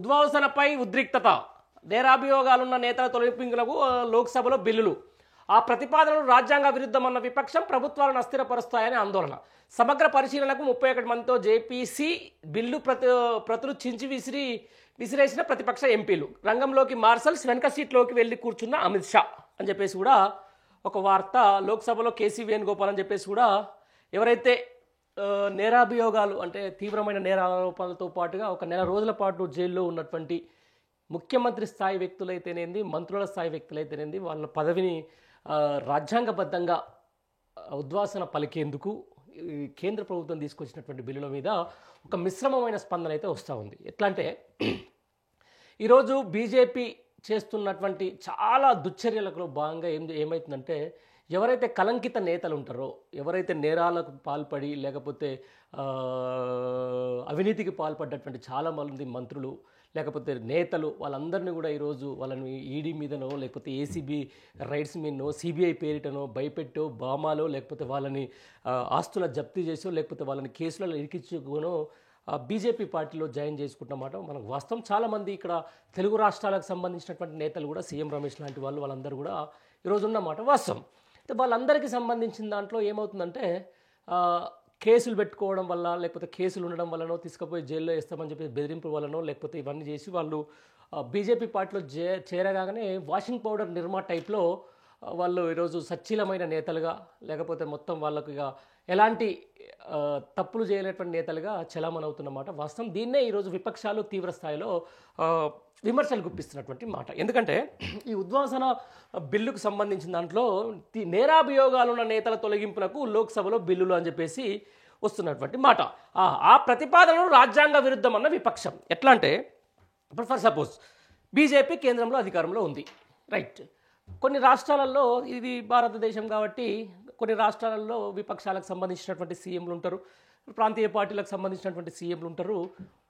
ఉద్వాసనపై ఉద్రిక్తత, నేరాభియోగాలున్న నేతల తొలగింపులకు లోక్సభలో బిల్లులు. ఆ ప్రతిపాదనలు రాజ్యాంగ విరుద్ధమన్న విపక్షం ప్రభుత్వాలను అస్థిరపరుస్తాయని ఆందోళన. సమగ్ర పరిశీలనకు 31 మందితో జేపీసీ బిల్లు ప్రతులు చించి విసిరేసిన ప్రతిపక్ష ఎంపీలు. రంగంలోకి మార్షల్స్, వెనక సీట్లోకి వెళ్ళి కూర్చున్న అమిత్ షా అని చెప్పేసి కూడా ఒక వార్త. లోక్సభలో కేసీ వేణుగోపాల్ అని చెప్పేసి కూడా ఎవరైతే నేరాభియోగాలు అంటే తీవ్రమైన నేరారోపణలతో పాటుగా ఒక నెల రోజుల పాటు జైల్లో ఉన్నటువంటి ముఖ్యమంత్రి స్థాయి వ్యక్తులైతేనేది, మంత్రుల స్థాయి వ్యక్తులైతేనేది వాళ్ళ పదవిని రాజ్యాంగబద్ధంగా ఉద్వాసన పలికేందుకు కేంద్ర ప్రభుత్వం తీసుకొచ్చినటువంటి బిల్లుల మీద ఒక మిశ్రమమైన స్పందన అయితే వస్తూ ఉంది. ఎట్లా అంటే ఈరోజు బీజేపీ చేస్తున్నటువంటి చాలా దుశ్చర్యలకు భాగంగా ఏమవుతుందంటే ఎవరైతే కలంకిత నేతలు ఉంటారో, ఎవరైతే నేరాలకు పాల్పడి లేకపోతే అవినీతికి పాల్పడ్డటువంటి చాలామంది మంత్రులు లేకపోతే నేతలు వాళ్ళందరినీ కూడా ఈరోజు వాళ్ళని ఈడీ మీదనో లేకపోతే ఏసీబీ రైట్స్ మీదనో సిబిఐ పేరిటనో భయపెట్టో బామాలో లేకపోతే వాళ్ళని ఆస్తుల జప్తీ చేసో లేకపోతే వాళ్ళని కేసులలో ఇరికించుకోనో బీజేపీ పార్టీలో జాయిన్ చేసుకుంటున్నమాట మనకు వాస్తవం. చాలామంది ఇక్కడ తెలుగు రాష్ట్రాలకు సంబంధించినటువంటి నేతలు కూడా సీఎం రమేష్ లాంటి వాళ్ళందరూ కూడా ఈరోజు ఉన్నమాట వాస్తవం. వాళ్ళందరికీ సంబంధించిన దాంట్లో ఏమవుతుందంటే కేసులు పెట్టుకోవడం వల్ల లేకపోతే కేసులు ఉండడం వల్లనో తీసుకుపోయి జైల్లో వేస్తామని చెప్పి బెదిరింపు వల్లనో లేకపోతే ఇవన్నీ చేసి వాళ్ళు బీజేపీ పార్టీలో చేరగానే వాషింగ్ పౌడర్ నిర్మా టైప్లో వాళ్ళు ఈరోజు సచ్చీలమైన నేతలుగా లేకపోతే మొత్తం వాళ్ళకు ఇక ఎలాంటి తప్పులు చేయలేటువంటి నేతలుగా చలామణి అవుతున్నమాట వాస్తవం. దీన్నే ఈరోజు విపక్షాలు తీవ్ర స్థాయిలో విమర్శలు గుప్పిస్తున్నటువంటి మాట. ఎందుకంటే ఈ ఉద్వాసన బిల్లుకు సంబంధించిన దాంట్లో నేరాభియోగాలున్న నేతల తొలగింపునకు లోక్సభలో బిల్లులు అని చెప్పేసి వస్తున్నటువంటి మాట. ఆ ప్రతిపాదనలు రాజ్యాంగ విరుద్ధం అన్న విపక్షం. ఎట్లా అంటే ఇప్పుడు ఫర్ సపోజ్ బీజేపీ కేంద్రంలో అధికారంలో ఉంది, రైట్. కొన్ని రాష్ట్రాలలో ఇది భారతదేశం కాబట్టి కొన్ని రాష్ట్రాలలో విపక్షాలకు సంబంధించినటువంటి సీఎంలు ఉంటారు, ప్రాంతీయ పార్టీలకు సంబంధించినటువంటి సీఎంలు ఉంటారు.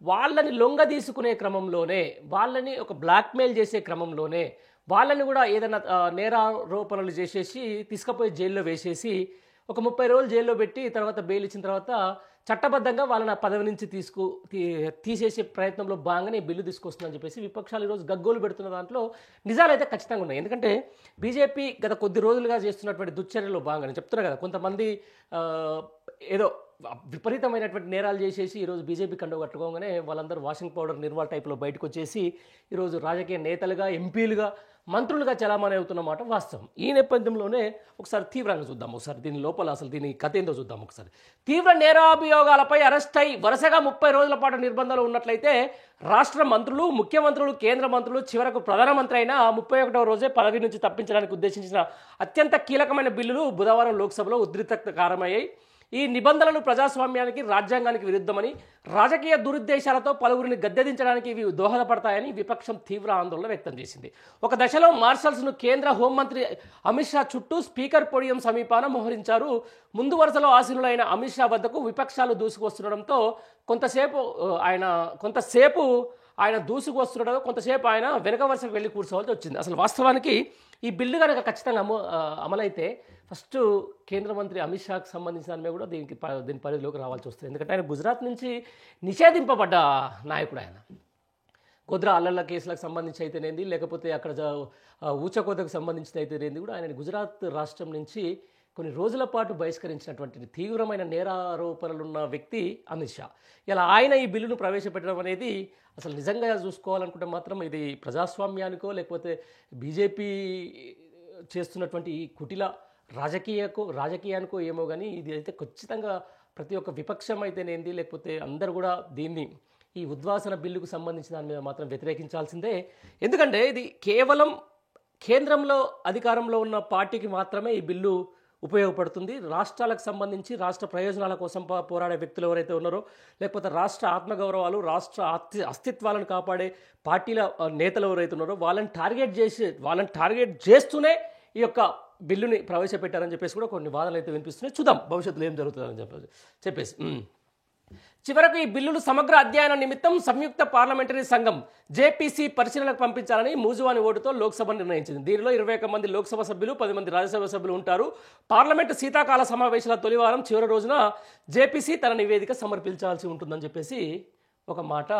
వాళ్ళని లొంగ తీసుకునే క్రమంలోనే, వాళ్ళని ఒక బ్లాక్మెయిల్ చేసే క్రమంలోనే వాళ్ళని కూడా ఏదైనా నేరారోపణలు చేసేసి తీసుకుపోయి జైల్లో వేసేసి ఒక 30 రోజులు జైల్లో పెట్టి తర్వాత బెయిల్ ఇచ్చిన తర్వాత చట్టబద్ధంగా వాళ్ళని పదవి నుంచి తీసేసే ప్రయత్నంలో భాగంగానే బిల్లు తీసుకొస్తుందని చెప్పేసి విపక్షాలు ఈరోజు గగ్గోలు పెడుతున్న దాంట్లో నిజాలైతే ఖచ్చితంగా ఉన్నాయి. ఎందుకంటే బీజేపీ గత కొద్ది రోజులుగా చేస్తున్నటువంటి దుశ్చర్యలో భాగంగా నేను చెప్తున్నా కదా, కొంతమంది ఏదో విపరీతమైనటువంటి నేరాలు చేసేసి ఈరోజు బీజేపీ కండువ కట్టుకోగానే వాళ్ళందరూ వాషింగ్ పౌడర్ నిర్మా టైప్లో బయటకు వచ్చేసి ఈరోజు రాజకీయ నేతలుగా, ఎంపీలుగా, మంత్రులుగా చలామణి అవుతున్నమాట వాస్తవం. ఈ నేపథ్యంలోనే ఒకసారి తీవ్రంగా చూద్దాం, ఒకసారి దీని లోపల అసలు దీని కథ ఏందో చూద్దాం. ఒకసారి తీవ్ర నేరాభియోగాలపై అరెస్ట్ అయి వరుసగా 30 రోజుల పాటు నిర్బంధాలు ఉన్నట్లయితే రాష్ట్ర మంత్రులు, ముఖ్యమంత్రులు, కేంద్ర మంత్రులు చివరకు ప్రధానమంత్రి అయినా 31వ రోజే పదవి నుంచి తప్పించడానికి ఉద్దేశించిన అత్యంత కీలకమైన బిల్లులు బుధవారం లోక్సభలో ఉద్రిక్తకారమయ్యాయి. ఈ నిబంధనలు ప్రజాస్వామ్యానికి, రాజ్యాంగానికి విరుద్ధమని, రాజకీయ దురుద్దేశాలతో పలువురిని గద్దెదించడానికి ఇవి దోహదపడతాయని విపక్షం తీవ్ర ఆందోళన వ్యక్తం చేసింది. ఒక దశలో మార్షల్స్ను కేంద్ర హోంమంత్రి అమిత్ షా చుట్టూ స్పీకర్ పోడియం సమీపాన మోహరించారు. ముందు వరుసలో ఆసీనులైన అమిత్ షా వద్దకు విపక్షాలు దూసుకువస్తుండడంతో కొంతసేపు ఆయన దూసుకువస్తుండడం, కొంతసేపు ఆయన వెనక వరుసకు వెళ్ళి కూర్చోవాల్సి వచ్చింది. అసలు వాస్తవానికి ఈ బిల్లు కనుక ఖచ్చితంగా అమలైతే ఫస్ట్ కేంద్ర మంత్రి అమిత్ షాకి సంబంధించిన దాని మీద కూడా దీని పరిధిలోకి రావాల్సి వస్తుంది. ఎందుకంటే ఆయన గుజరాత్ నుంచి నిషేధింపబడ్డ నాయకుడు. ఆయన గోద్రా అల్లర్ల కేసులకు సంబంధించి అయితేనేది లేకపోతే అక్కడ ఊచకోతకు సంబంధించి అయితేనేది కూడా ఆయన గుజరాత్ రాష్ట్రం నుంచి కొన్ని రోజుల పాటు బహిష్కరించినటువంటి తీవ్రమైన నేరారోపణలున్న వ్యక్తి అమిత్ షా. ఇలా ఆయన ఈ బిల్లును ప్రవేశపెట్టడం అనేది అసలు నిజంగా చూసుకోవాలనుకుంటే మాత్రం ఇది ప్రజాస్వామ్యానికో లేకపోతే బీజేపీ చేస్తున్నటువంటి ఈ కుటిల రాజకీయానికో ఏమో కానీ ఇది అయితే ఖచ్చితంగా ప్రతి ఒక్క విపక్షం అయితేనేది లేకపోతే అందరూ కూడా దీన్ని ఈ ఉద్వాసన బిల్లుకు సంబంధించిన దాని మీద మాత్రం వ్యతిరేకించాల్సిందే. ఎందుకంటే ఇది కేవలం కేంద్రంలో అధికారంలో ఉన్న పార్టీకి మాత్రమే ఈ బిల్లు ఉపయోగపడుతుంది. రాష్ట్రాలకు సంబంధించి రాష్ట్ర ప్రయోజనాల కోసం పోరాడే వ్యక్తులు ఎవరైతే ఉన్నారో లేకపోతే రాష్ట్ర ఆత్మగౌరవాలు, రాష్ట్ర అస్తిత్వాలను కాపాడే పార్టీల నేతలు ఎవరైతే ఉన్నారో వాళ్ళని టార్గెట్ చేస్తూనే ఈ యొక్క బిల్లుని ప్రవేశపెట్టారని చెప్పేసి కూడా కొన్ని వాదనలు అయితే వినిపిస్తున్నాయి. చూద్దాం భవిష్యత్తులో ఏం జరుగుతుందని చెప్పేసి చివరకు ఈ బిల్లులు సమగ్ర అధ్యయనం నిమిత్తం సంయుక్త పార్లమెంటరీ సంఘం జేపీసీ పరిశీలనకు పంపించాలని మూజువాని ఓటుతో లోక్సభ నిర్ణయించింది. దీనిలో 21 మంది లోక్సభ సభ్యులు, 10 మంది రాజ్యసభ సభ్యులు ఉంటారు. పార్లమెంటు శీతాకాల సమావేశాల తొలివారం చివరి రోజున జేపీసీ తన నివేదిక సమర్పించాల్సి ఉంటుందని చెప్పేసి ఒక మాట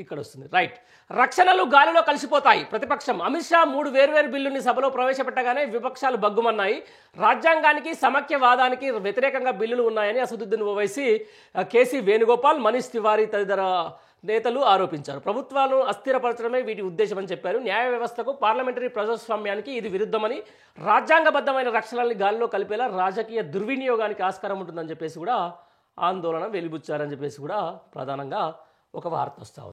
ఇక్కడ వస్తుంది. రైట్. రక్షణలు గాలిలో కలిసిపోతాయి. ప్రతిపక్షం అమిత్ షా 3 వేర్వేరు బిల్లుని సభలో ప్రవేశపెట్టగానే విపక్షాలు బగ్గుమన్నాయి. రాజ్యాంగానికి సమైక్యవాదానికి వ్యతిరేకంగా బిల్లులు ఉన్నాయని అసదుద్దీన్ ఓవైసీ, కేసీ వేణుగోపాల్, మనీష్ తివారీ తదితర నేతలు ఆరోపించారు. ప్రభుత్వాలను అస్థిరపరచడమే వీటి ఉద్దేశమని చెప్పారు. న్యాయ వ్యవస్థకు, పార్లమెంటరీ ప్రజాస్వామ్యానికి ఇది విరుద్ధమని, రాజ్యాంగబద్ధమైన రక్షణల్ని గాలిలో కలిపేలా రాజకీయ దుర్వినియోగానికి ఆస్కారం ఉంటుందని చెప్పేసి కూడా ఆందోళన వెలిబుచ్చారని చెప్పేసి కూడా ప్రధానంగా ఒక వార్త వస్తూ ఉంది.